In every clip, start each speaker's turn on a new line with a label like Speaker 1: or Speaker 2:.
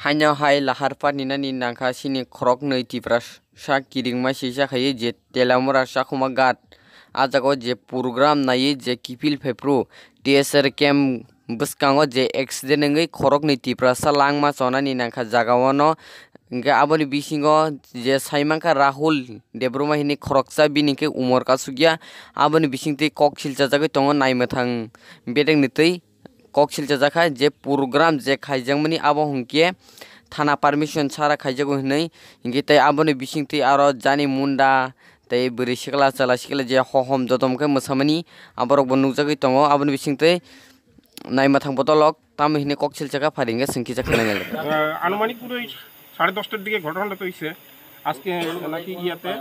Speaker 1: Hanya hai lahar panina ni nangka sini krok nei tipras sa kiring ma sisa khaye je telamura sa khuma gat ajago je program naye je kipil phepru tsr kem buskango je accident ngai krok nei tipras sa langma chona ni nangka jagawono hingke aboni bisingo je saimangka Rahul Debroma hini khoroksa binike umor kasugya aboni bisingte kok silchajagoi tongo naimathang bedeng nitui kok silchajaka je program je khaijangmani abo hungke thana permission sara khaijago hinai hingke tai aboni bisingte aro jani munda tai buri sikla chala sikla je hohom jodomke mosamani aborok bo nugjagoi tongo aboni bisingte naimathang botolok tam hini kok silchaka faringe singkija khanai
Speaker 2: আনুমানিক পুরো 10:30টার দিকে ঘটনাটা তো হইছে আজকে নাকি ইয়াতে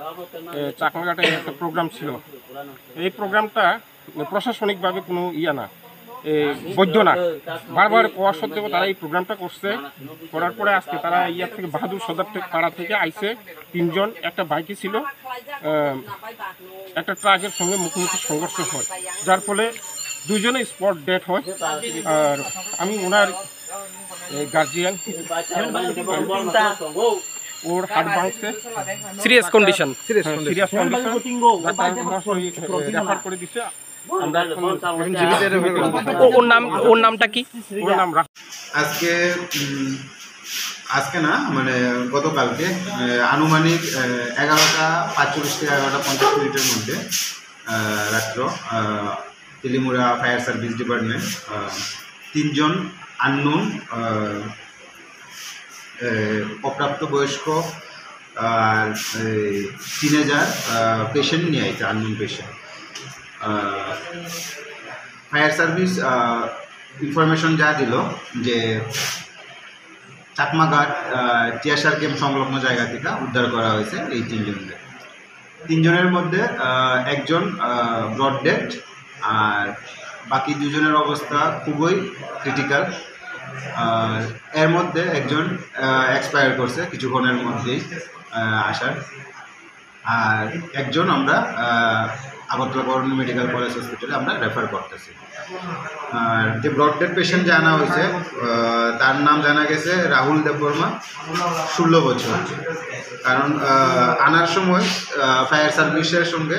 Speaker 2: চাকমাঘাটে একটা প্রোগ্রাম ছিল এই প্রোগ্রামটা প্রশাসনিকভাবে কোনো ইয়া না বৈধ না বারবার কোয়া সত্ত্বেও তারা এই প্রোগ্রামটা করছে করার পরে আজকে তারা ইয়া থেকে বাহাদুর সদর পাড়া থেকে আইছে তিনজন একটা বাইকে ছিল একটা ট্রাকের সঙ্গে মুখোমুখি সংঘর্ষ হয় যার ফলে দুজনে স্পট ডেথ হয় আর আমি ওনার গার্জিয়ান ওর হার্ট ভাঙছে সিরিয়াস কন্ডিশন রেফার করে দিছে ওর নামটা কি ওর নাম
Speaker 3: আজকে না মানে গতকালকে আনুমানিক 11টা 45 থেকে 11টা 50 মিনিটের মধ্যে রাত্র তেলিমুরা ফায়ার সার্ভিস ডিপার্টমেন্ট তিনজন আননোন অপ্রাপ্ত বয়স্ক আর টিনেজার পেশেন্ট নিয়ে আইছে unknown patient fire service information যা দিল যে চাকমাঘাট টিয়াসার ক্যাম্প সংলগ্ন জায়গা থেকে উদ্ধার করা হয়েছে এই তিনজনের মধ্যে একজন ব্রড ডেড আর বাকি দুজনের অবস্থা খুবই ক্রিটিক্যাল এর মধ্যে একজন এক্সপায়ার করছে কিছুক্ষণের মধ্যেই আসার আর একজন আমরা আগরতলা গভর্নমেন্ট মেডিকেল কলেজ হসপিটালে আমরা রেফার করতেছি আর যে ব্রড ডেড পেশেন্ট জানা হয়েছে তার নাম জানা গেছে রাহুল দেববর্মা 16 বছর কারণ আনার সময় ফায়ার সার্ভিসের সঙ্গে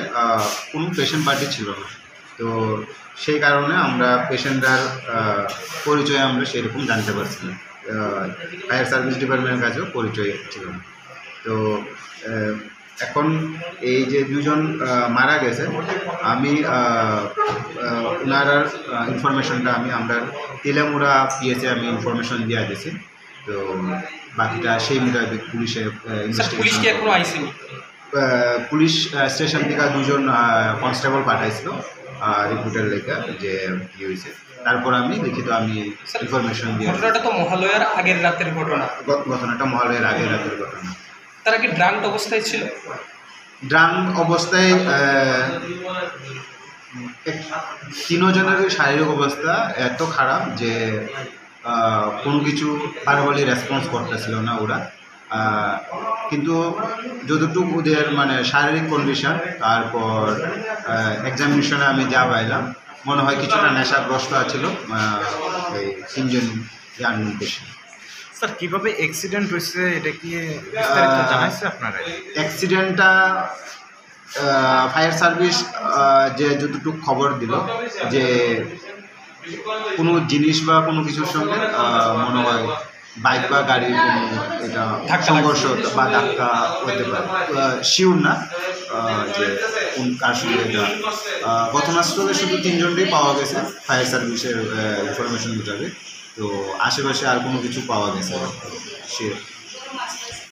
Speaker 3: কোনো পেশেন্ট পার্টি ছিল না তো সেই কারণে আমরা পেশেন্টটার পরিচয় আমরা সেরকম জানতে পারছি না ফায়ার সার্ভিস ডিপার্টমেন্টের কাছেও পরিচয় ছিল না তো এখন এই যে দুজন মারা গেছে আমি ওনার ইনফরমেশনটা আমরা তেলামুরা পিএসে আমি ইনফরমেশন দিয়ে দিয়েছি তো বাকিটা সেই মোতাবেক পুলিশে ইনভেস্টিগেশন পুলিশ স্টেশন থেকে দুজন কনস্টেবল পাঠাইছিল রিপোর্টের লেখা যে কি হয়েছে তারপর আমি লিখিত আমি ইনফরমেশন দিয়ে
Speaker 4: ঘটনাটা তো মহালয়ার আগের রাতের ঘটনা
Speaker 3: ঘটনাটা মহালয়ার আগের রাতের ঘটনা
Speaker 4: তারা কি ড্রাঙ্ক অবস্থায় ছিল
Speaker 3: ড্রাঙ্ক অবস্থায় তিনজনের শারীরিক অবস্থা এত খারাপ যে কোনো কিছু পারবলি রেসপন্স করতেছিল না ওরা কিন্তু যতটুকু ওদের মানে শারীরিক কন্ডিশন তারপর এক্সামিনেশনে আমি যা পাইলাম মনে হয় কিছুটা নেশাগ্রস্ত ছিল এই তিনজন আননোন পেশেন্ট
Speaker 5: স্যার কীভাবে অ্যাক্সিডেন্ট হয়েছে এটা কি বিস্তারিত জানাইছে আপনারা
Speaker 3: অ্যাক্সিডেন্টটা ফায়ার সার্ভিস যে যতটুকু খবর দিল যে কোনো জিনিস বা কোনো কিছুর সঙ্গে মনে হয় বাইক বা গাড়ির কোনো এটা সংঘর্ষ বা ধাক্কা হতে পারে শিওর না যে কোন কার সঙ্গে এটা ঘটনাস্থলে শুধু তিনজনকেই পাওয়া গেছে ফায়ার সার্ভিসের ইনফরমেশন মোতাবেক তো আশেপাশে আর কোনো কিছু পাওয়া গেছে সে